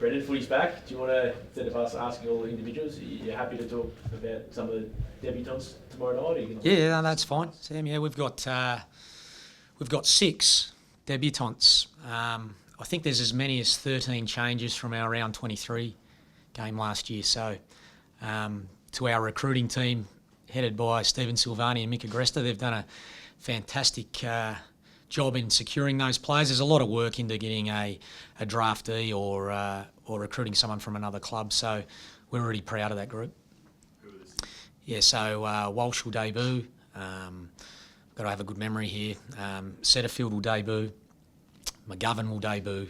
Brendon, footy's back. Do you want to, instead of us asking all the individuals, are you happy to talk about some of the debutants tomorrow night? Or you Yeah, no, that's fine, Sam. Yeah, we've got 6 debutants. I think there's as many as 13 changes from our round 23 game last year. So to our recruiting team, headed by Stephen Silvani and Mick Agresta, they've done a fantastic job in securing those players. There's a lot of work into getting a draftee or recruiting someone from another club. So we're really proud of that group. Yeah, so Walsh will debut. Got to have a good memory here. Setterfield will debut. McGovern will debut.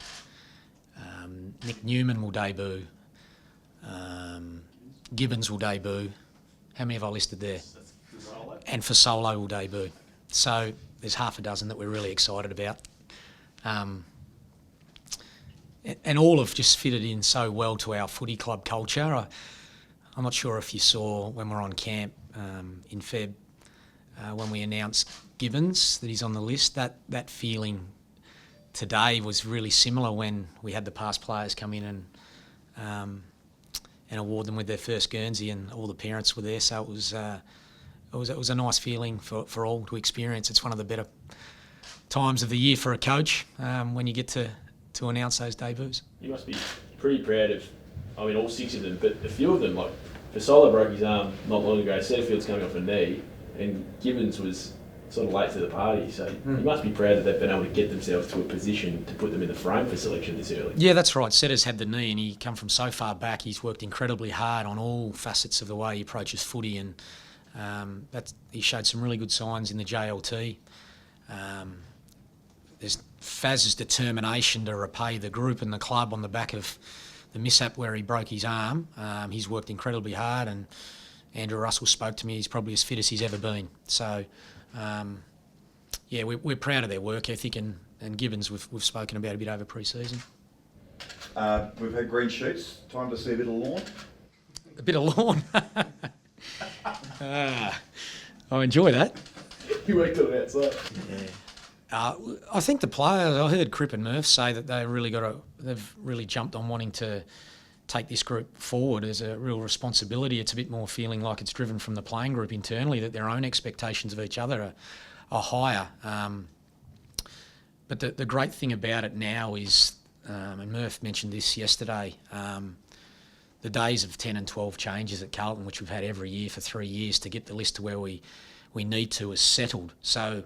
Nick Newman will debut. Gibbons will debut. How many have I listed there? And Fasolo will debut. So there's half a dozen that we're really excited about. And all have just fitted in so well to our footy club culture. I'm not sure if you saw when we're on camp in Feb, when we announced Gibbons, that he's on the list, that feeling today was really similar when we had the past players come in and award them with their first Guernsey, and all the parents were there. So it was a nice feeling for all to experience. It's one of the better times of the year for a coach when you get to announce those debuts. You must be pretty proud of, all 6 of them, but a few of them, like Fasolo broke his arm not long ago, Setterfield's coming off a knee, and Gibbons was sort of late to the party. So you must be proud that they've been able to get themselves to a position to put them in the frame for selection this early. Yeah, that's right. Setter's had the knee, and he come from so far back. He's worked incredibly hard on all facets of the way he approaches footy, and he showed some really good signs in the JLT. There's Faz's determination to repay the group and the club on the back of the mishap where he broke his arm. He's worked incredibly hard, and Andrew Russell spoke to me. He's probably as fit as he's ever been. So, we're proud of their work ethic, and Gibbons we've spoken about a bit over pre-season. We've had green shoots. Time to see a bit of lawn. A bit of lawn. I enjoy that. You worked on it outside. Yeah. I think the players, I heard Crip and Murph say that they've really jumped on wanting to take this group forward as a real responsibility. It's a bit more feeling like it's driven from the playing group internally, that their own expectations of each other are higher. But the great thing about it now is, and Murph mentioned this yesterday, the days of 10 and 12 changes at Carlton, which we've had every year for 3 years to get the list to where we need to, is settled. So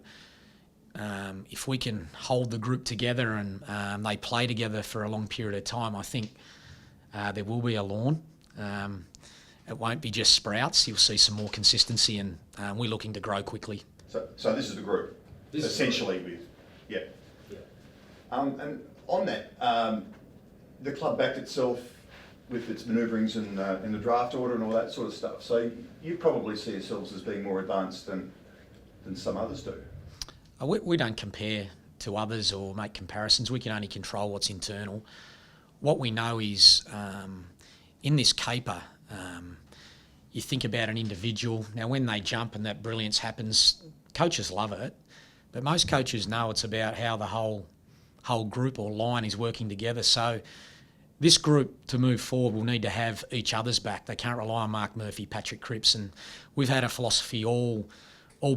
if we can hold the group together and they play together for a long period of time, I think there will be a lawn. It won't be just sprouts. You'll see some more consistency, and we're looking to grow quickly. So this is the group, essentially. Yeah. And on that, the club backed itself with its manoeuvrings in the draft order and all that sort of stuff. So you probably see yourselves as being more advanced than some others do. We don't compare to others or make comparisons. We can only control what's internal. What we know is in this caper, you think about an individual. Now, when they jump and that brilliance happens, coaches love it, but most coaches know it's about how the whole group or line is working together. So this group, to move forward, will need to have each other's back. They can't rely on Mark Murphy, Patrick Cripps, and we've had a philosophy all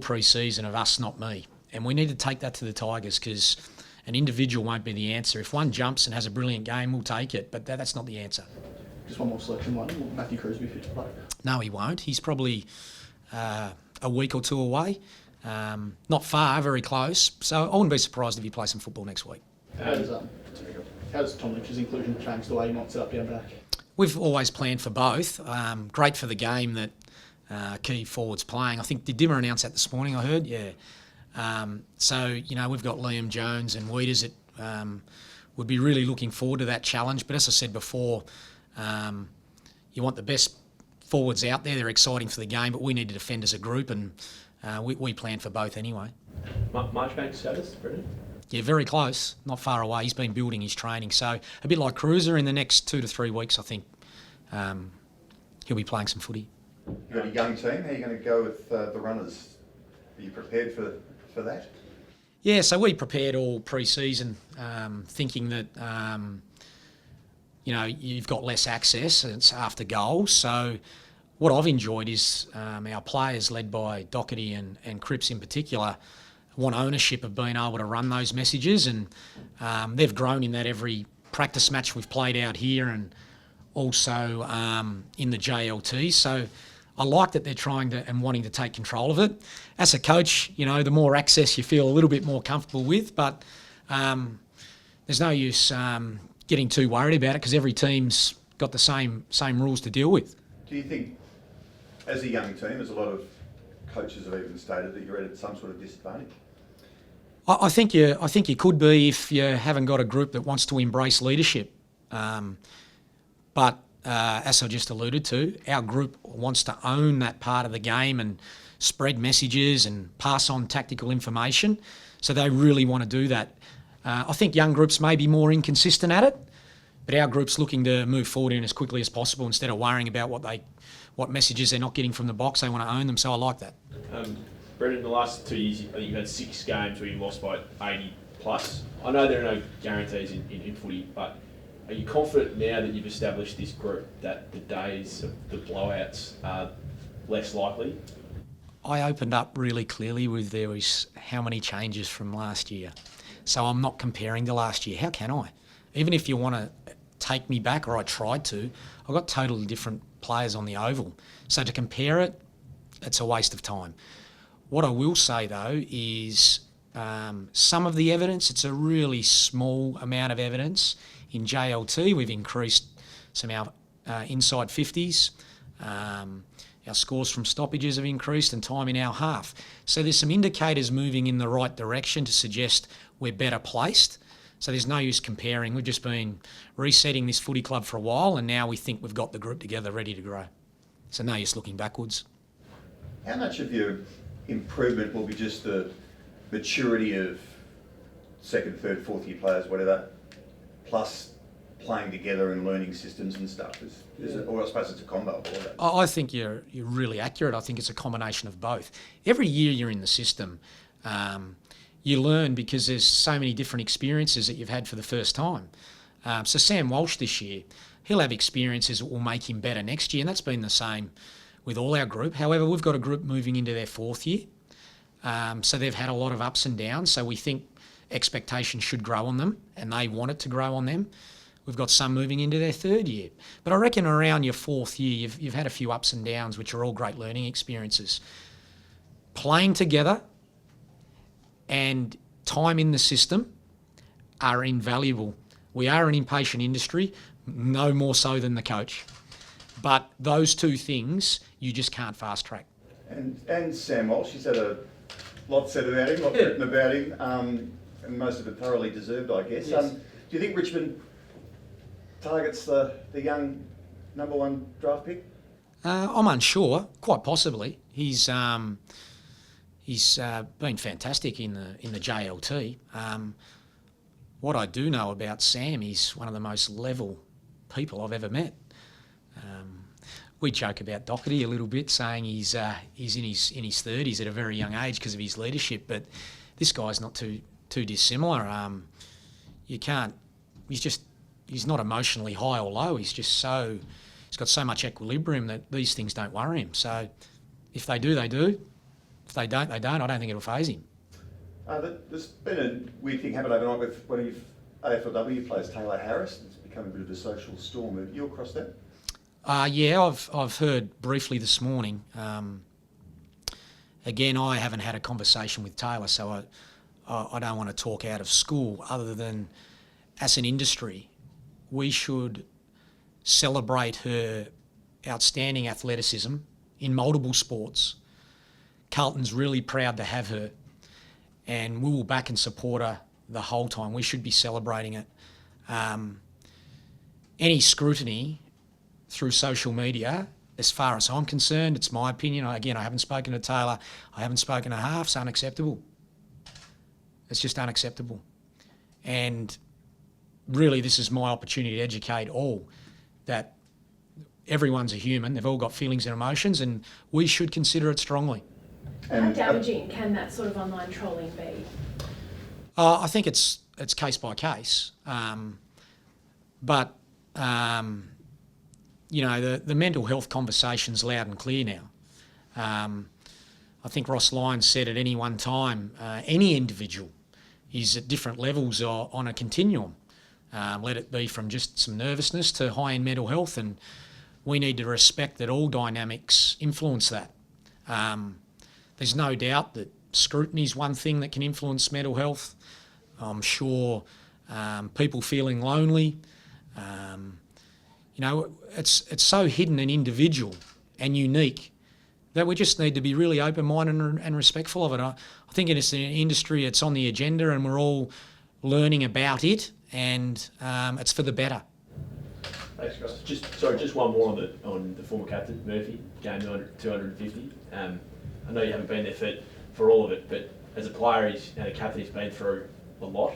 pre-season of us, not me. And we need to take that to the Tigers, because an individual won't be the answer. If one jumps and has a brilliant game, we'll take it, but that's not the answer. Just one more selection, will Matthew Cruz be fit to play? No, he won't. He's probably a week or two away. Not far, very close. So I wouldn't be surprised if he plays some football next week. How does Tom Lynch's inclusion change the way you might set up down back? We've always planned for both. Great for the game that key forwards playing. I think, did Dimmer announce that this morning, I heard? Yeah. So, we've got Liam Jones and Weeders that would be really looking forward to that challenge. But as I said before, you want the best forwards out there. They're exciting for the game, but we need to defend as a group, and we plan for both anyway. Marchbank status, Brendon? Yeah, very close, not far away. He's been building his training. So a bit like Cruiser, in the next 2 to 3 weeks, I think he'll be playing some footy. You've got a young team. How are you going to go with the runners? Are you prepared for that? Yeah, so we prepared all pre-season thinking that you've got less access and it's after goals. So what I've enjoyed is our players, led by Doherty and Cripps in particular, want ownership of being able to run those messages, and they've grown in that every practice match we've played out here and also in the JLT. So I like that they're trying to and wanting to take control of it. As a coach, the more access you feel a little bit more comfortable with, but there's no use getting too worried about it because every team's got the same rules to deal with. Do you think, as a young team, as a lot of coaches have even stated, that you're at some sort of disadvantage? I think you could be if you haven't got a group that wants to embrace leadership. But as I just alluded to, our group wants to own that part of the game and spread messages and pass on tactical information. So they really want to do that. I think young groups may be more inconsistent at it, but our group's looking to move forward in as quickly as possible instead of worrying about what messages they're not getting from the box. They want to own them, so I like that. Brendan, the last 2 years, I think you've had 6 games where you lost by 80 plus. I know there are no guarantees in footy, but are you confident now that you've established this group that the days of the blowouts are less likely? I opened up really clearly with there was how many changes from last year. So I'm not comparing to last year. How can I? Even if you want to take me back, or I tried to, I've got totally different players on the oval. So to compare it, it's a waste of time. What I will say, though, is some of the evidence, it's a really small amount of evidence. In JLT, we've increased some of our inside 50s. Our scores from stoppages have increased and time in our half. So there's some indicators moving in the right direction to suggest we're better placed. So there's no use comparing. We've just been resetting this footy club for a while, and now we think we've got the group together ready to grow. So no use looking backwards. How much of your improvement will be just the maturity of second, third, fourth year players, whatever, plus playing together and learning systems and stuff? Is it, or I suppose it's a combo of all that? I think you're really accurate. I think it's a combination of both. Every year you're in the system, you learn because there's so many different experiences that you've had for the first time. So Sam Walsh this year, he'll have experiences that will make him better next year, and that's been the same with all our group. However, we've got a group moving into their 4th year, so they've had a lot of ups and downs, so we think expectations should grow on them, and they want it to grow on them. We've got some moving into their 3rd year. But I reckon around your 4th year, you've had a few ups and downs, which are all great learning experiences. Playing together and time in the system are invaluable. We are an impatient industry, no more so than the coach. But those two things, you just can't fast track. And Sam Walsh, he's had a lot said about him, a lot written about him, and most of it thoroughly deserved, I guess. Yes. Do you think Richmond targets the young number 1 draft pick? I'm unsure, quite possibly. He's been fantastic in the JLT. What I do know about Sam, he's one of the most level people I've ever met. We joke about Doherty a little bit, saying he's in his 30s at a very young age because of his leadership, but this guy's not too dissimilar. He's not emotionally high or low. He's got so much equilibrium that these things don't worry him. So if they do, they do. If they don't, they don't. I don't think it'll faze him. There's been a weird thing happen overnight with one of your AFLW players, Taylor Harris. It's become a bit of a social storm. Have you across that? Yeah, I've heard briefly this morning. Again, I haven't had a conversation with Taylor, so I don't want to talk out of school other than as an industry, we should celebrate her outstanding athleticism in multiple sports. Carlton's really proud to have her, and we will back and support her the whole time. We should be celebrating it. Any scrutiny through social media, as far as I'm concerned, it's my opinion. Again, I haven't spoken to Taylor. I haven't spoken to Half. It's unacceptable. It's just unacceptable. And really, this is my opportunity to educate all that everyone's a human. They've all got feelings and emotions, and we should consider it strongly. How damaging can that sort of online trolling be? I think it's case by case. But the mental health conversation's loud and clear now. I think Ross Lyons said at any one time, any individual is at different levels on a continuum. Let it be from just some nervousness to high-end mental health, and we need to respect that all dynamics influence that. There's no doubt that scrutiny is one thing that can influence mental health. I'm sure people feeling lonely. It's so hidden and individual and unique that we just need to be really open-minded and respectful of it. I think it's an industry that's on the agenda and we're all learning about it, and it's for the better. Thanks, guys. Just one more on the former captain, Murphy, game 250. I know you haven't been there for all of it, but as a player and a captain, he's been through a lot.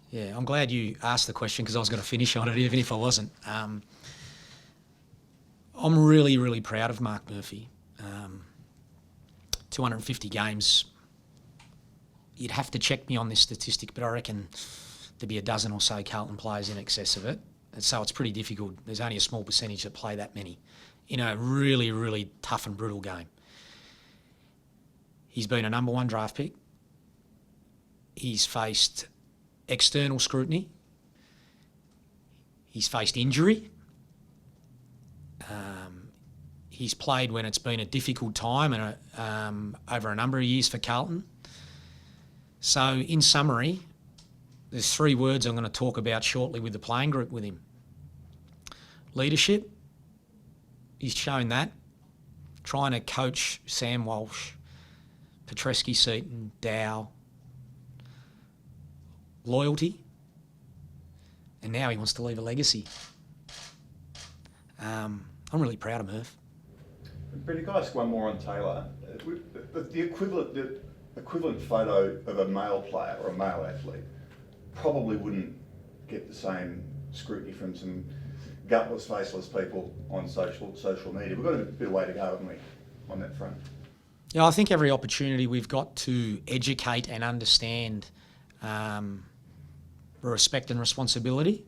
Yeah, I'm glad you asked the question because I was going to finish on it even if I wasn't. I'm really, really proud of Mark Murphy. 250 games. You'd have to check me on this statistic, but I reckon there'd be a dozen or so Carlton players in excess of it. And so it's pretty difficult. There's only a small percentage that play that many in a really, really tough and brutal game. He's been a number one draft pick. He's faced external scrutiny. He's faced injury. He's played when it's been a difficult time and over a number of years for Carlton. So in summary, there's 3 words I'm going to talk about shortly with the playing group with him. Leadership, he's shown that. Trying to coach Sam Walsh, Petrescu-Seaton, Dow. Loyalty, and now he wants to leave a legacy. I'm really proud of Murph. Brendon, can I ask one more on Taylor? The equivalent photo of a male player or a male athlete probably wouldn't get the same scrutiny from some gutless, faceless people on social media. We've got a bit of way to go, haven't we, on that front? Yeah, I think every opportunity we've got to educate and understand respect and responsibility.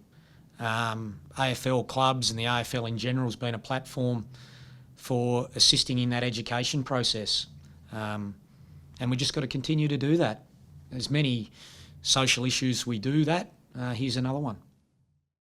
AFL clubs and the AFL in general has been a platform for assisting in that education process. And we just got to continue to do that. There's many social issues we do that. Here's another one.